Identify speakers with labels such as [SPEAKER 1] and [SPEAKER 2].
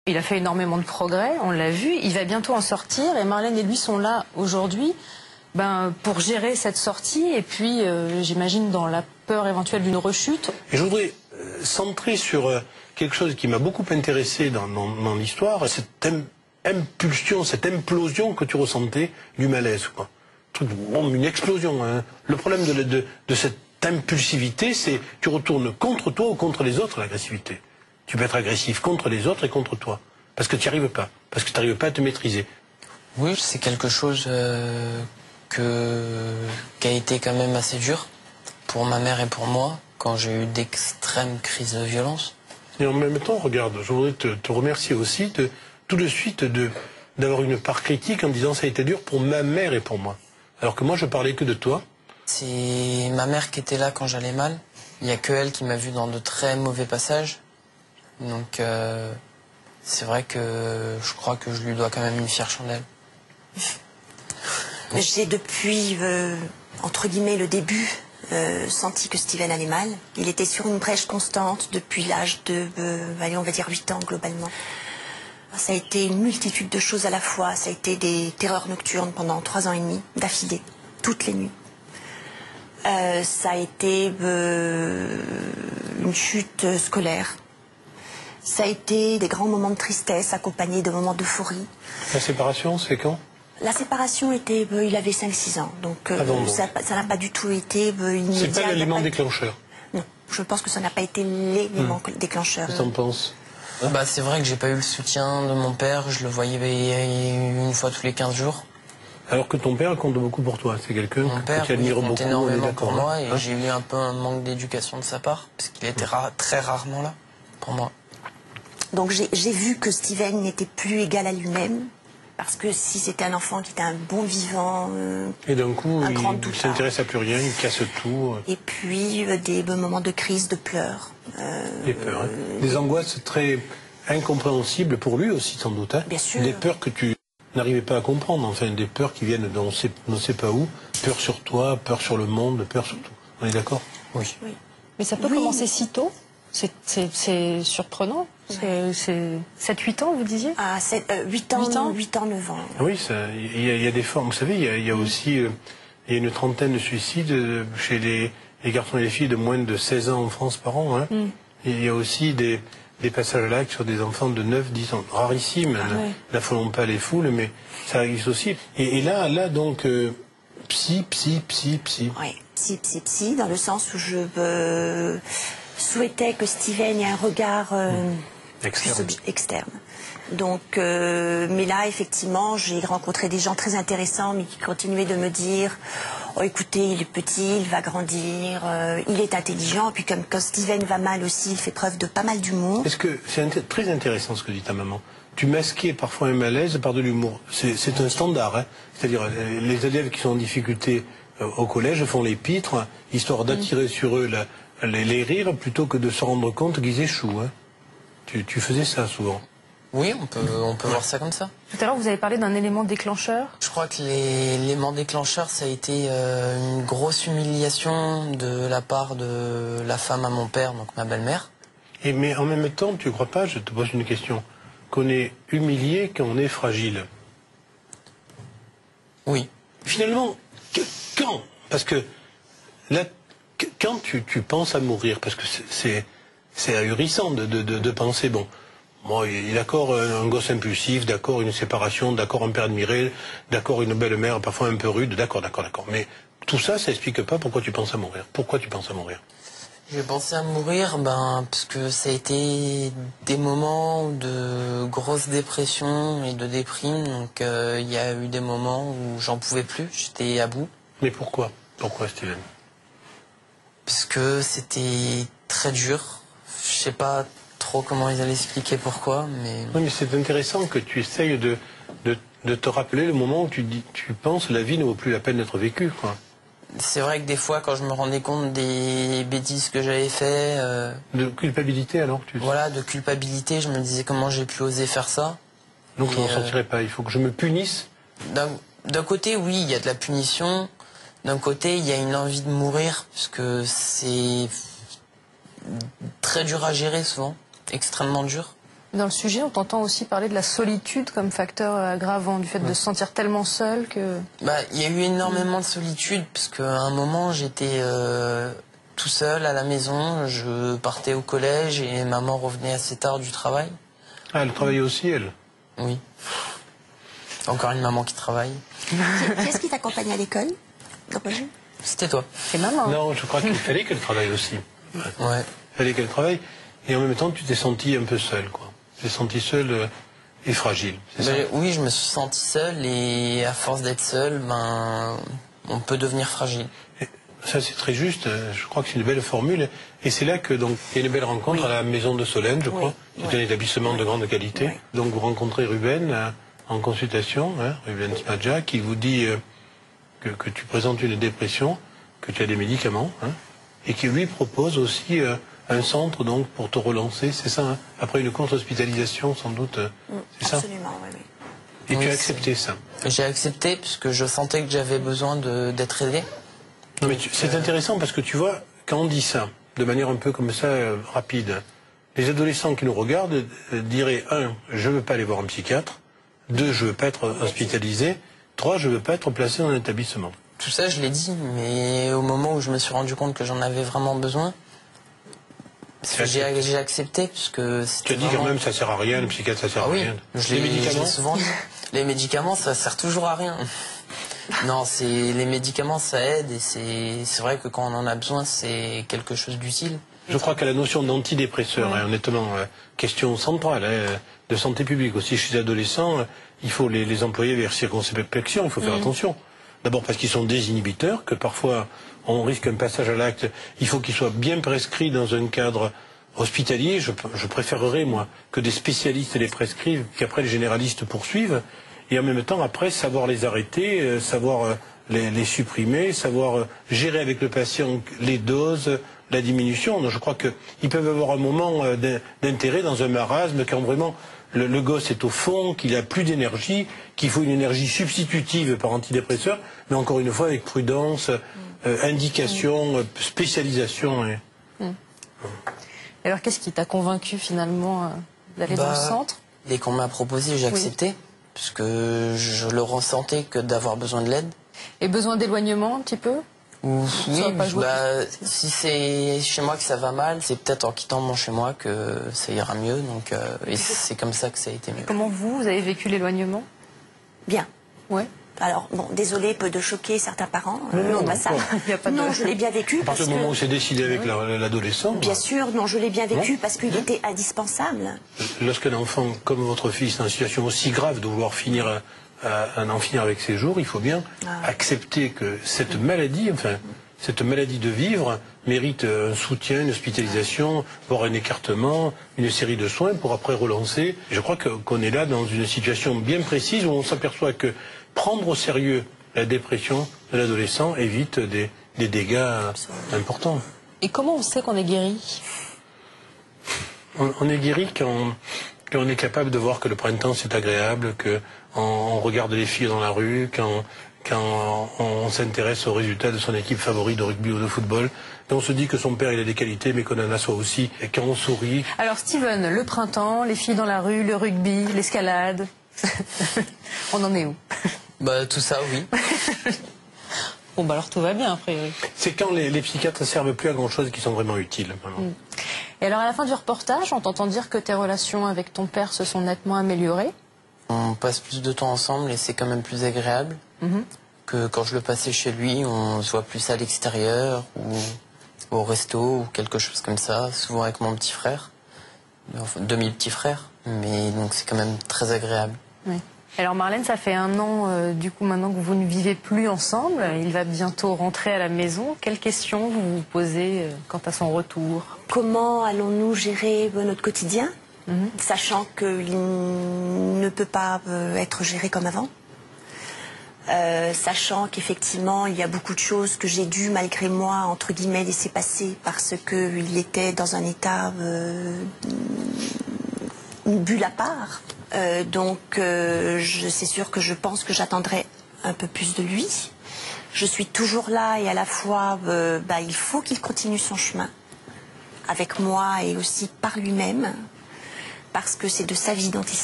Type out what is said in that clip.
[SPEAKER 1] Il a fait énormément de progrès, on l'a vu, il va bientôt en sortir et Marlène et lui sont là aujourd'hui pour gérer cette sortie et puis j'imagine dans la peur éventuelle d'une rechute.
[SPEAKER 2] Et je voudrais centrer sur quelque chose qui m'a beaucoup intéressé dans l'histoire, cette impulsion, cette implosion que tu ressentais du malaise, quoi. Une explosion, hein. Le problème de cette impulsivité, c'est que tu retournes contre toi ou contre les autres, l'agressivité. Tu peux être agressif contre les autres et contre toi. Parce que tu n'y arrives pas. Parce que tu n'arrives pas à te maîtriser.
[SPEAKER 3] Oui, c'est quelque chose qui a été quand même assez dur pour ma mère et pour moi, quand j'ai eu d'extrêmes crises de violence.
[SPEAKER 2] Et en même temps, regarde, je voudrais te remercier aussi tout de suite d'avoir une part critique en disant ça a été dur pour ma mère et pour moi. Alors que moi, je parlais que de toi.
[SPEAKER 3] C'est ma mère qui était là quand j'allais mal. Il n'y a que elle qui m'a vu dans de très mauvais passages. Donc c'est vrai que je crois que je lui dois quand même une fière chandelle.
[SPEAKER 4] J'ai depuis, entre guillemets, le début, senti que Steven allait mal. Il était sur une brèche constante depuis l'âge de, allez, on va dire 8 ans globalement. Ça a été une multitude de choses à la fois. Ça a été des terreurs nocturnes pendant 3 ans et demi, d'affilée, toutes les nuits. Ça a été une chute scolaire. Ça a été des grands moments de tristesse accompagnés de moments d'euphorie.
[SPEAKER 2] La séparation, c'est quand?
[SPEAKER 4] La séparation était, il avait 5-6 ans, donc ça n'a pas du tout été immédiat.
[SPEAKER 2] C'est pas l'élément déclencheur?
[SPEAKER 4] Non, je pense que ça n'a pas été l'élément déclencheur.
[SPEAKER 2] Qu'est-ce que t'en penses?
[SPEAKER 3] Bah, c'est vrai que j'ai pas eu le soutien de mon père, je le voyais une fois tous les 15 jours.
[SPEAKER 2] Alors que ton père compte beaucoup pour toi, c'est quelqu'un que tu admires beaucoup.
[SPEAKER 3] Mon père compte énormément pour moi et
[SPEAKER 2] hein?
[SPEAKER 3] j'ai eu un peu un manque d'éducation de sa part, parce qu'il était très rarement là pour moi.
[SPEAKER 4] Donc j'ai vu que Steven n'était plus égal à lui-même, parce que si c'était un enfant qui était un bon vivant,
[SPEAKER 2] et d'un coup, il ne
[SPEAKER 4] ne
[SPEAKER 2] s'intéresse à plus rien, il casse tout.
[SPEAKER 4] Et puis des moments de crise, de pleurs.
[SPEAKER 2] Des peurs, hein. Des angoisses très incompréhensibles pour lui aussi, sans doute. Hein.
[SPEAKER 4] Bien sûr.
[SPEAKER 2] Des peurs que tu n'arrivais pas à comprendre, enfin, des peurs qui viennent d'on ne sait pas où. Peur sur toi, peur sur le monde, peur sur tout. On est d'accord?
[SPEAKER 3] Oui.
[SPEAKER 1] Mais ça peut commencer si tôt? C'est surprenant. C'est 7-8 ans, vous disiez?
[SPEAKER 4] Ah, 8 ans, 9 ans.
[SPEAKER 2] Oui, il y a des formes. Vous savez, il y a aussi il y a une trentaine de suicides chez les garçons et les filles de moins de 16 ans en France par an. Hein. Et il y a aussi des passages à l'acte sur des enfants de 9-10 ans. Rarissime, n'affolons pas les foules, mais ça arrive aussi. Et là donc, psy.
[SPEAKER 4] Oui, psy, dans le sens où je souhaitais que Steven ait un regard externe. Donc, mais là, effectivement, j'ai rencontré des gens très intéressants, mais qui continuaient de me dire « Oh, écoutez, il est petit, il va grandir, il est intelligent. » Puis comme quand Steven va mal aussi, il fait preuve de pas mal d'humour.
[SPEAKER 2] Est-ce que c'est très intéressant ce que dit ta maman? Tu masquais parfois un malaise par de l'humour. C'est un standard, hein. C'est-à-dire les élèves qui sont en difficulté au collège font les pitres, histoire d'attirer sur eux les rires, plutôt que de se rendre compte qu'ils échouent. Hein. Tu faisais ça souvent.
[SPEAKER 3] Oui, on peut voir ça comme ça.
[SPEAKER 1] Tout à l'heure, vous avez parlé d'un élément déclencheur.
[SPEAKER 3] Je crois que l'élément déclencheur, ça a été une grosse humiliation de la part de la femme à mon père, donc ma belle-mère.
[SPEAKER 2] Mais en même temps, tu ne crois pas, je te pose une question, qu'on est humilié quand on est fragile?
[SPEAKER 3] Oui.
[SPEAKER 2] Finalement, quand? Parce que là, quand tu penses à mourir, parce que c'est ahurissant de penser, bon, moi, d'accord, un gosse impulsif, d'accord, une séparation, d'accord, un père admiré, d'accord, une belle-mère parfois un peu rude, d'accord. Mais tout ça, ça explique pas pourquoi tu penses à mourir. Pourquoi tu penses à mourir?
[SPEAKER 3] J'ai pensé à mourir, parce que ça a été des moments de grosse dépression et de déprime, donc il y a eu des moments où j'en pouvais plus, j'étais à bout.
[SPEAKER 2] Mais pourquoi? Pourquoi, Steven?
[SPEAKER 3] Parce que c'était très dur, je sais pas trop comment ils allaient expliquer pourquoi, mais...
[SPEAKER 2] Oui, mais c'est intéressant que tu essayes de te rappeler le moment où tu penses la vie ne vaut plus la peine d'être vécue, quoi.
[SPEAKER 3] C'est vrai que des fois, quand je me rendais compte des bêtises que j'avais fait...
[SPEAKER 2] De culpabilité, alors
[SPEAKER 3] Voilà, de culpabilité, je me disais comment j'ai pu oser faire ça.
[SPEAKER 2] Donc je n'en sortirai pas, il faut que je me punisse.
[SPEAKER 3] D'un côté, oui, il y a de la punition. D'un côté, il y a une envie de mourir, parce que c'est très dur à gérer souvent, extrêmement dur.
[SPEAKER 1] Dans le sujet, on t'entend aussi parler de la solitude comme facteur aggravant, du fait de se sentir tellement seul que...
[SPEAKER 3] Il y a eu énormément de solitude, parce qu'à un moment, j'étais tout seul à la maison. Je partais au collège et maman revenait assez tard du travail.
[SPEAKER 2] Ah, elle travaillait aussi, elle?
[SPEAKER 3] Oui. Encore une maman qui travaille.
[SPEAKER 4] Qu'est-ce qui t'accompagne à l'école?
[SPEAKER 3] C'était toi.
[SPEAKER 1] C'est maman.
[SPEAKER 2] Non, je crois qu'il fallait qu'elle travaille aussi.
[SPEAKER 3] Ouais.
[SPEAKER 2] Il fallait qu'elle travaille. Et en même temps, tu t'es senti un peu seul, quoi. Tu t'es senti seul et fragile, c'est ça?
[SPEAKER 3] Oui, je me suis senti seul et à force d'être seul, on peut devenir fragile.
[SPEAKER 2] Et ça, c'est très juste. Je crois que c'est une belle formule. Et c'est là que, donc, il y a une belle rencontre à la Maison de Solène, je crois. C'est un établissement de grande qualité. Donc, vous rencontrez Ruben en consultation, Ruben Smadja, qui vous dit que tu présentes une dépression, que tu as des médicaments, et qui lui propose aussi un centre donc pour te relancer, c'est ça, après une courte hospitalisation sans doute, c'est ça?
[SPEAKER 4] Absolument, oui.
[SPEAKER 2] Et tu as accepté ça?
[SPEAKER 3] J'ai accepté puisque je sentais que j'avais besoin d'être aidé.
[SPEAKER 2] Non mais c'est intéressant parce que tu vois, quand on dit ça, de manière un peu comme ça, rapide, les adolescents qui nous regardent diraient 1, je veux pas aller voir un psychiatre, 2, je veux pas être hospitalisé, 3, je veux pas être placé dans un établissement.
[SPEAKER 3] Tout ça, je l'ai dit, mais au moment où je me suis rendu compte que j'en avais vraiment besoin, j'ai accepté, puisque
[SPEAKER 2] tu as dit quand même ça sert à rien, le psychiatre ça sert à rien.
[SPEAKER 3] Les médicaments, souvent dit. Les médicaments, ça sert toujours à rien. Non, les médicaments, ça aide, et c'est vrai que quand on en a besoin, c'est quelque chose d'utile.
[SPEAKER 2] Je crois qu'à la notion d'antidépresseur, honnêtement, question centrale de santé publique aussi chez les adolescents, il faut les employer vers circonspection, il faut faire attention. D'abord parce qu'ils sont désinhibiteurs, que parfois on risque un passage à l'acte. Il faut qu'ils soient bien prescrits dans un cadre hospitalier. Je préférerais, moi, que des spécialistes les prescrivent, qu'après les généralistes poursuivent. Et en même temps, après, savoir les arrêter, savoir les supprimer, savoir gérer avec le patient les doses, la diminution. Donc, je crois qu'ils peuvent avoir un moment d'intérêt dans un marasme quand vraiment le gosse est au fond, qu'il n'a plus d'énergie, qu'il faut une énergie substitutive par antidépresseur, mais encore une fois avec prudence, indication, spécialisation.
[SPEAKER 1] Alors qu'est-ce qui t'a convaincu finalement d'aller dans le centre?
[SPEAKER 3] Dès qu'on m'a proposé, j'ai accepté, puisque je le ressentais que d'avoir besoin de l'aide. Et
[SPEAKER 1] besoin d'éloignement un petit peu?
[SPEAKER 3] Oui, si c'est chez moi que ça va mal, c'est peut-être en quittant mon chez moi que ça ira mieux. Donc, et c'est comme ça que ça a été mieux.
[SPEAKER 1] Comment vous avez vécu l'éloignement?
[SPEAKER 4] Bien.
[SPEAKER 1] Ouais.
[SPEAKER 4] Alors, bon, désolé, peut de choquer certains parents.
[SPEAKER 2] Non,
[SPEAKER 4] je l'ai bien vécu.
[SPEAKER 2] À partir du moment où c'est décidé avec l'adolescent.
[SPEAKER 4] Bien sûr, non, je l'ai bien vécu parce qu'il était indispensable.
[SPEAKER 2] Lorsqu'un enfant, comme votre fils, est dans une situation aussi grave de vouloir en finir avec ses jours, il faut bien accepter que cette maladie, cette maladie de vivre, mérite un soutien, une hospitalisation, voire un écartement, une série de soins pour après relancer. Je crois qu'on est là dans une situation bien précise où on s'aperçoit que prendre au sérieux la dépression de l'adolescent évite des dégâts importants.
[SPEAKER 1] Et comment on sait qu'on est guéri?
[SPEAKER 2] On est guéri quand on est capable de voir que le printemps c'est agréable, qu'on regarde les filles dans la rue, quand on s'intéresse aux résultats de son équipe favorite de rugby ou de football, quand on se dit que son père il a des qualités mais qu'on en a soi aussi, et quand on sourit.
[SPEAKER 1] Alors Steven, le printemps, les filles dans la rue, le rugby, l'escalade, on en est où?
[SPEAKER 3] Tout ça, oui.
[SPEAKER 1] Bon, alors tout va bien, a priori.
[SPEAKER 2] C'est quand les psychiatres ne servent plus à grand-chose qui sont vraiment utiles.
[SPEAKER 1] Et alors, à la fin du reportage, on t'entend dire que tes relations avec ton père se sont nettement améliorées.
[SPEAKER 3] On passe plus de temps ensemble et c'est quand même plus agréable que quand je le passais chez lui. On se voit plus à l'extérieur ou au resto ou quelque chose comme ça, souvent avec mon petit frère, demi-petit-frère. Mais donc c'est quand même très agréable.
[SPEAKER 1] Oui. Alors Marlène, ça fait 1 an, du coup, maintenant que vous ne vivez plus ensemble, il va bientôt rentrer à la maison. Quelles questions vous vous posez quant à son retour?
[SPEAKER 4] Comment allons-nous gérer notre quotidien, sachant qu'il ne peut pas être géré comme avant, sachant qu'effectivement, il y a beaucoup de choses que j'ai dû, malgré moi, entre guillemets, laisser passer parce qu'il était dans un état, une bulle à part. Donc c'est sûr que je pense que j'attendrai un peu plus de lui. Je suis toujours là et à la fois il faut qu'il continue son chemin avec moi et aussi par lui-même. parce que c'est de sa vie dont il